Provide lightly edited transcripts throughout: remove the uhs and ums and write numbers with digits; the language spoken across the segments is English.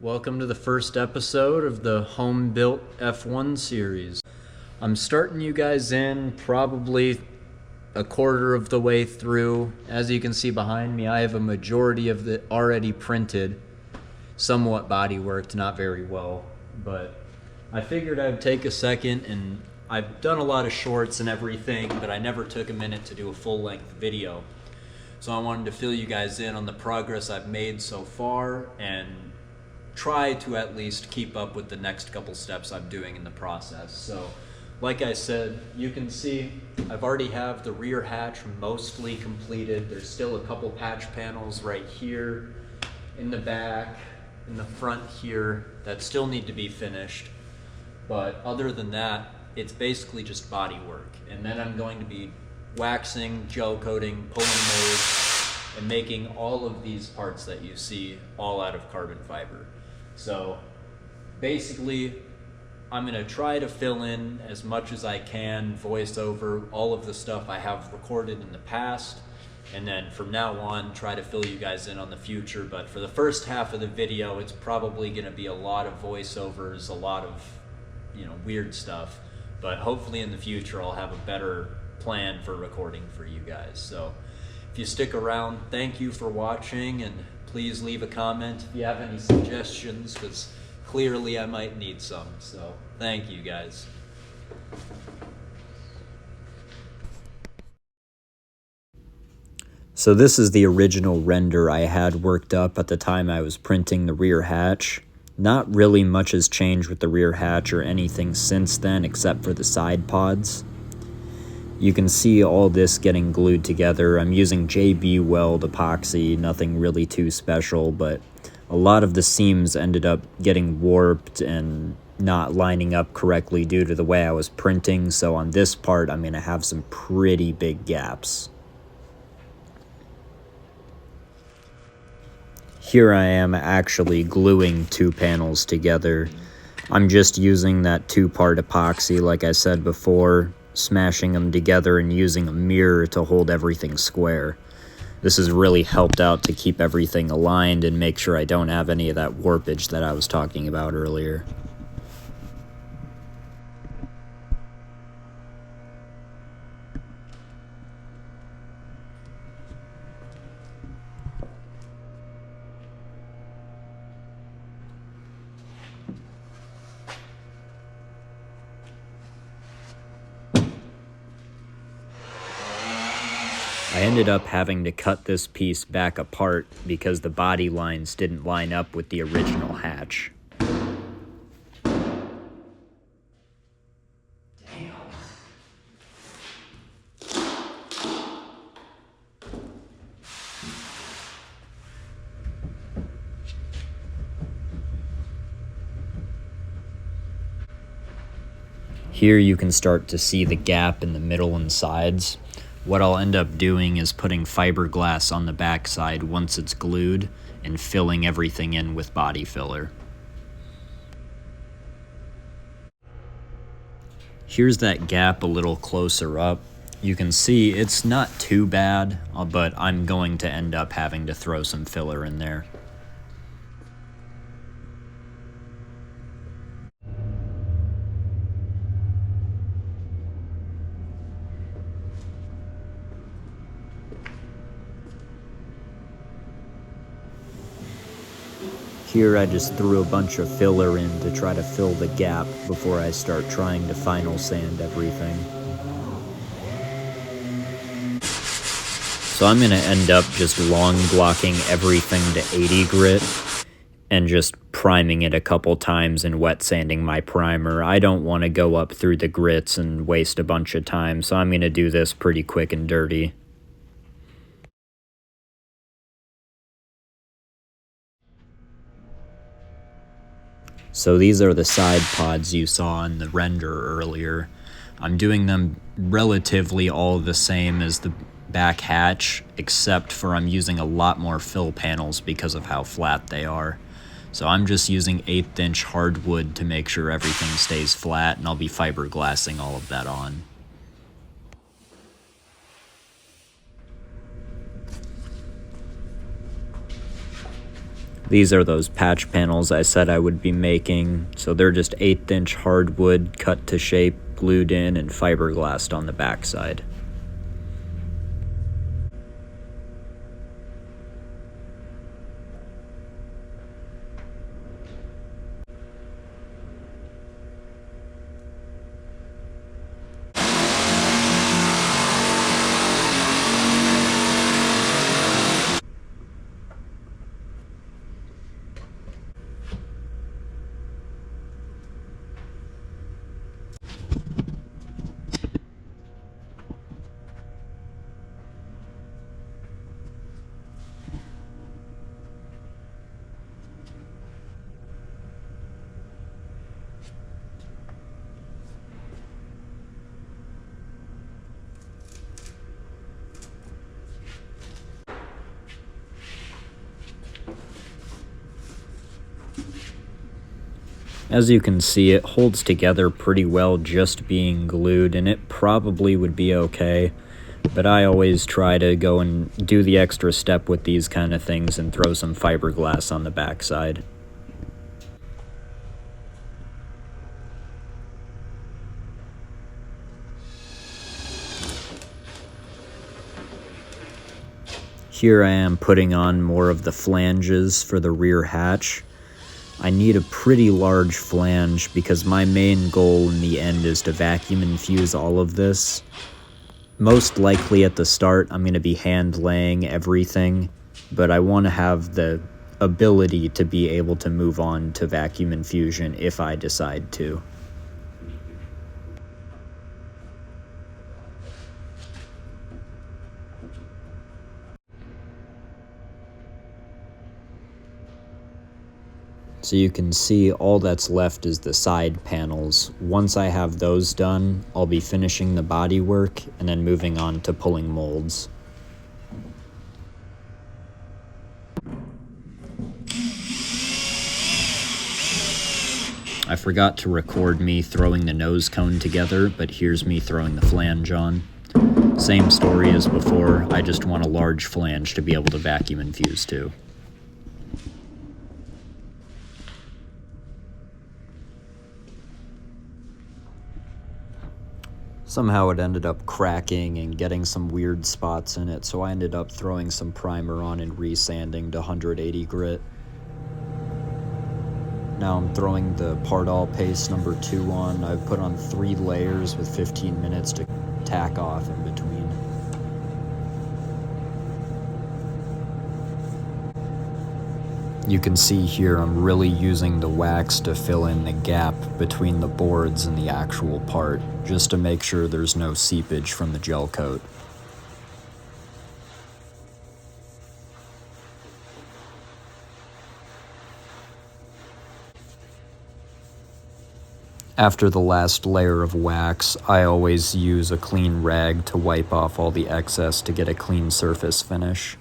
Welcome to the first episode of the Home Built F1 series. I'm starting you guys in probably a quarter of the way through. As you can see behind me, I have a majority of the already printed, somewhat bodyworked, not very well, but I figured I'd take a second, and I've done a lot of shorts and everything, but I never took a minute to do a full-length video. So I wanted to fill you guys in on the progress I've made so far and try to at least keep up with the next couple steps I'm doing in the process. So like I said, you can see I've already have the rear hatch mostly completed. There's still a couple patch panels right here, in the back, in the front here that still need to be finished. But other than that, it's basically just body work. And then I'm going to be waxing, gel coating, pulling molds, and making all of these parts that you see all out of carbon fiber. So basically, I'm going to try to fill in as much as I can, voice over all of the stuff I have recorded in the past, and then from now on try to fill you guys in on the future. But for the first half of the video, it's probably going to be a lot of voiceovers, a lot of weird stuff, but hopefully in the future I'll have a better plan for recording for you guys. So if you stick around, thank you for watching, and please leave a comment if you have any suggestions, because clearly I might need some. So thank you guys. So this is the original render I had worked up at the time I was printing the rear hatch. Not really much has changed with the rear hatch or anything since then except for the side pods. You can see all this getting glued together. I'm using JB Weld epoxy, nothing really too special, but a lot of the seams ended up getting warped and not lining up correctly due to the way I was printing, so on this part I'm going to have some pretty big gaps. Here I am actually gluing two panels together. I'm just using that two-part epoxy like I said before, smashing them together and using a mirror to hold everything square. This has really helped out to keep everything aligned and make sure I don't have any of that warpage that I was talking about earlier. I ended up having to cut this piece back apart because the body lines didn't line up with the original hatch. Damn. Here you can start to see the gap in the middle and sides. What I'll end up doing is putting fiberglass on the backside once it's glued and filling everything in with body filler. Here's that gap a little closer up. You can see it's not too bad, but I'm going to end up having to throw some filler in there. Here I just threw a bunch of filler in to try to fill the gap before I start trying to final sand everything. So I'm going to end up just long blocking everything to 80 grit and just priming it a couple times and wet sanding my primer. I don't want to go up through the grits and waste a bunch of time, so I'm going to do this pretty quick and dirty. So these are the side pods you saw in the render earlier. I'm doing them relatively all the same as the back hatch, except for I'm using a lot more fill panels because of how flat they are. So I'm just using 1/8 inch hardwood to make sure everything stays flat, and I'll be fiberglassing all of that on. These are those patch panels I said I would be making, so they're just 1/8" hardwood cut to shape, glued in, and fiberglassed on the backside. As you can see, it holds together pretty well just being glued, and it probably would be okay, but I always try to go and do the extra step with these kind of things and throw some fiberglass on the backside. Here I am putting on more of the flanges for the rear hatch. I need a pretty large flange because my main goal in the end is to vacuum infuse all of this. Most likely at the start I'm going to be hand laying everything, but I want to have the ability to be able to move on to vacuum infusion if I decide to. So you can see all that's left is the side panels. Once I have those done, I'll be finishing the bodywork and then moving on to pulling molds. I forgot to record me throwing the nose cone together, but here's me throwing the flange on. Same story as before, I just want a large flange to be able to vacuum infuse to. Somehow it ended up cracking and getting some weird spots in it, so I ended up throwing some primer on and resanding to 180 grit. Now I'm throwing the Pardal paste number 2 on. I've put on 3 layers with 15 minutes to tack off in between. You can see here I'm really using the wax to fill in the gap between the boards and the actual part, just to make sure there's no seepage from the gel coat. After the last layer of wax, I always use a clean rag to wipe off all the excess to get a clean surface finish.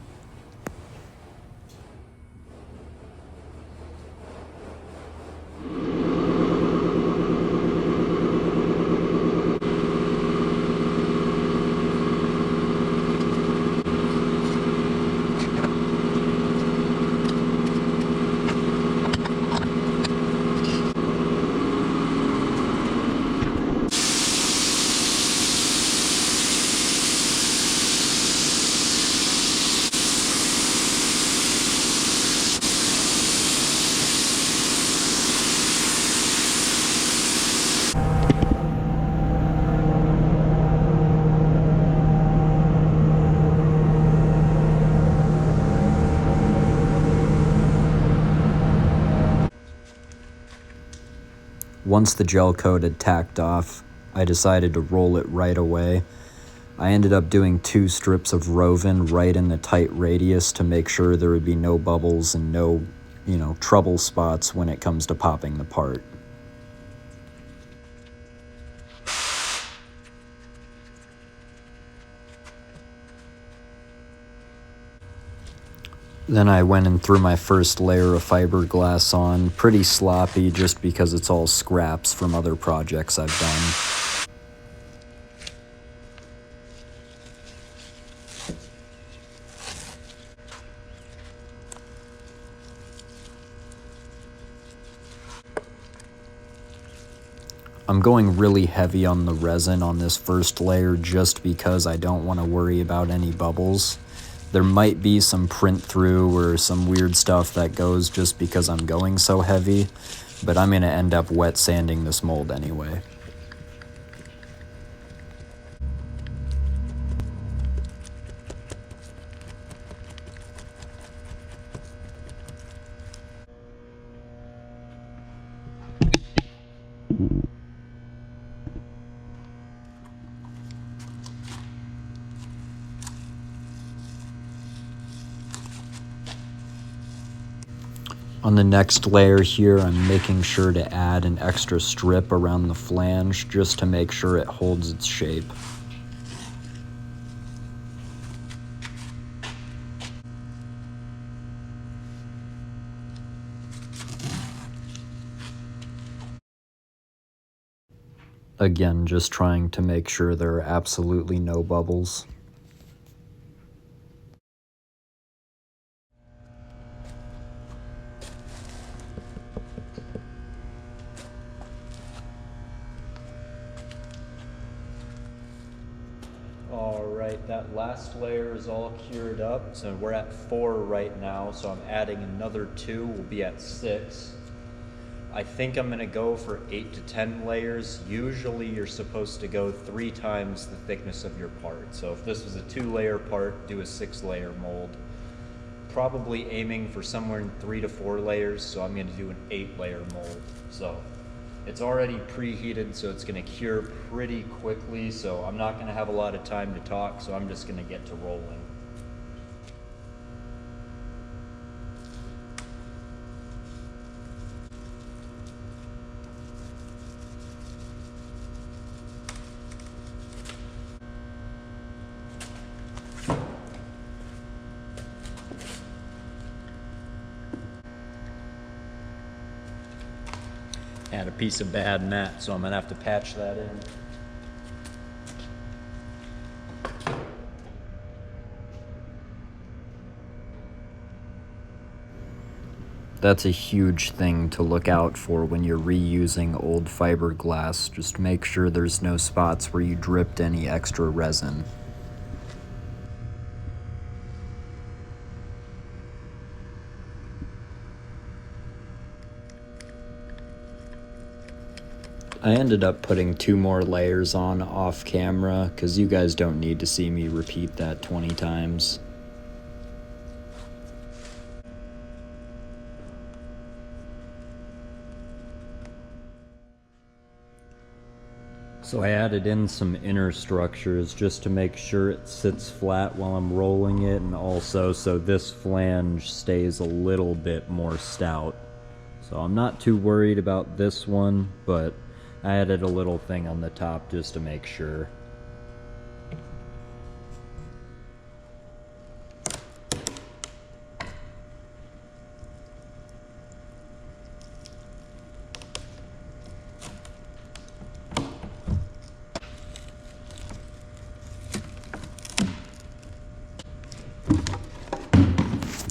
Once the gel coat had tacked off, I decided to roll it right away. I ended up doing 2 strips of Rovin right in the tight radius to make sure there would be no bubbles and no, trouble spots when it comes to popping the part. Then I went and threw my first layer of fiberglass on, pretty sloppy just because it's all scraps from other projects I've done. I'm going really heavy on the resin on this first layer just because I don't want to worry about any bubbles. There might be some print through or some weird stuff that goes just because I'm going so heavy, but I'm going to end up wet sanding this mold anyway. On the next layer here, I'm making sure to add an extra strip around the flange just to make sure it holds its shape. Again, just trying to make sure there are absolutely no bubbles. Alright, that last layer is all cured up, so we're at 4 right now, so I'm adding another 2, we'll be at 6. I think I'm going to go for 8 to 10 layers. Usually you're supposed to go 3 times the thickness of your part. So if this was a 2-layer part, do a 6-layer mold. Probably aiming for somewhere in 3 to 4 layers, so I'm going to do an 8-layer mold. So it's already preheated, so it's going to cure pretty quickly, so I'm not going to have a lot of time to talk, so I'm just going to get to rolling. Had a piece of bad mat, so I'm gonna have to patch that in. That's a huge thing to look out for when you're reusing old fiberglass. Just make sure there's no spots where you dripped any extra resin. I ended up putting 2 more layers on off camera because you guys don't need to see me repeat that 20 times. So I added in some inner structures just to make sure it sits flat while I'm rolling it, and also so this flange stays a little bit more stout. So I'm not too worried about this one, but I added a little thing on the top just to make sure.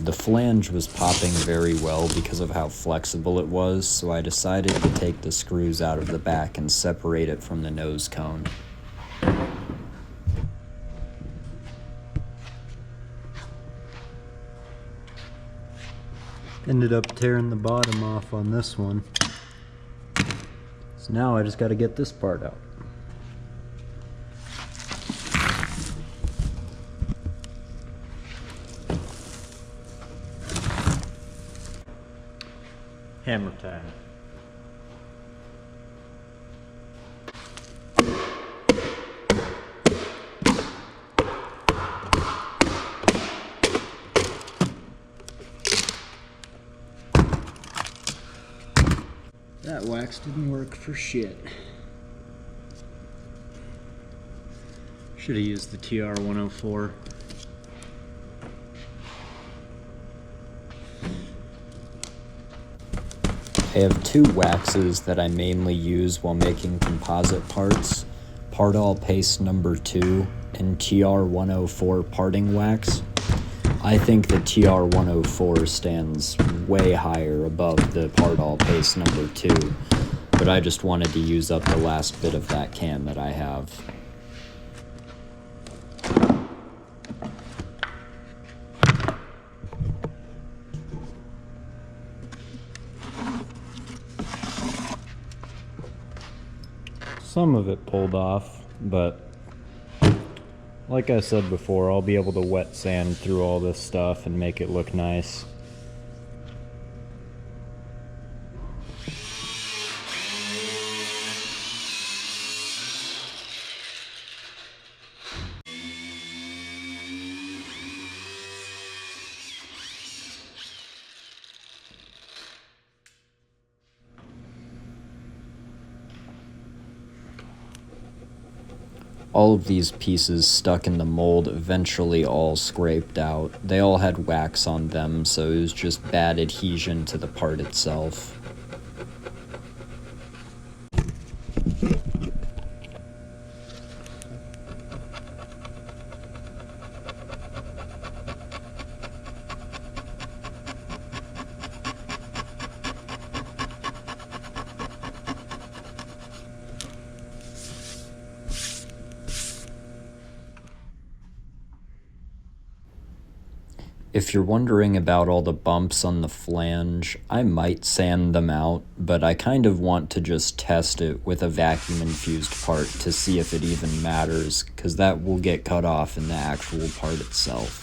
The flange was popping very well because of how flexible it was, so I decided to take the screws out of the back and separate it from the nose cone. Ended up tearing the bottom off on this one. So now I just got to get this part out. Hammer time. That wax didn't work for shit. Should have used the TR-104. I have 2 waxes that I mainly use while making composite parts, Part-All Paste number 2 and TR-104 parting wax. I think the TR-104 stands way higher above the Part-All Paste number 2. but I just wanted to use up the last bit of that can that I have. Some of it pulled off, but like I said before, I'll be able to wet sand through all this stuff and make it look nice. All of these pieces stuck in the mold eventually all scraped out. They all had wax on them, so it was just bad adhesion to the part itself. If you're wondering about all the bumps on the flange, I might sand them out, but I kind of want to just test it with a vacuum-infused part to see if it even matters, because that will get cut off in the actual part itself.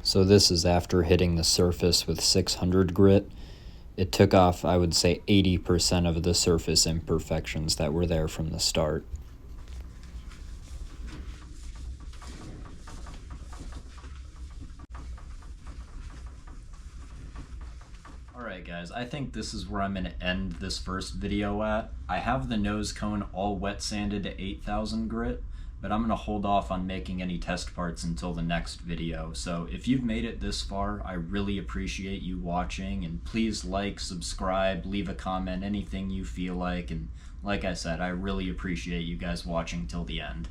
So this is after hitting the surface with 600 grit. It took off, I would say, 80% of the surface imperfections that were there from the start. Alright guys, I think this is where I'm going to end this first video at. I have the nose cone all wet sanded to 8000 grit, but I'm going to hold off on making any test parts until the next video. So if you've made it this far, I really appreciate you watching, and please like, subscribe, leave a comment, anything you feel like, and like I said, I really appreciate you guys watching till the end.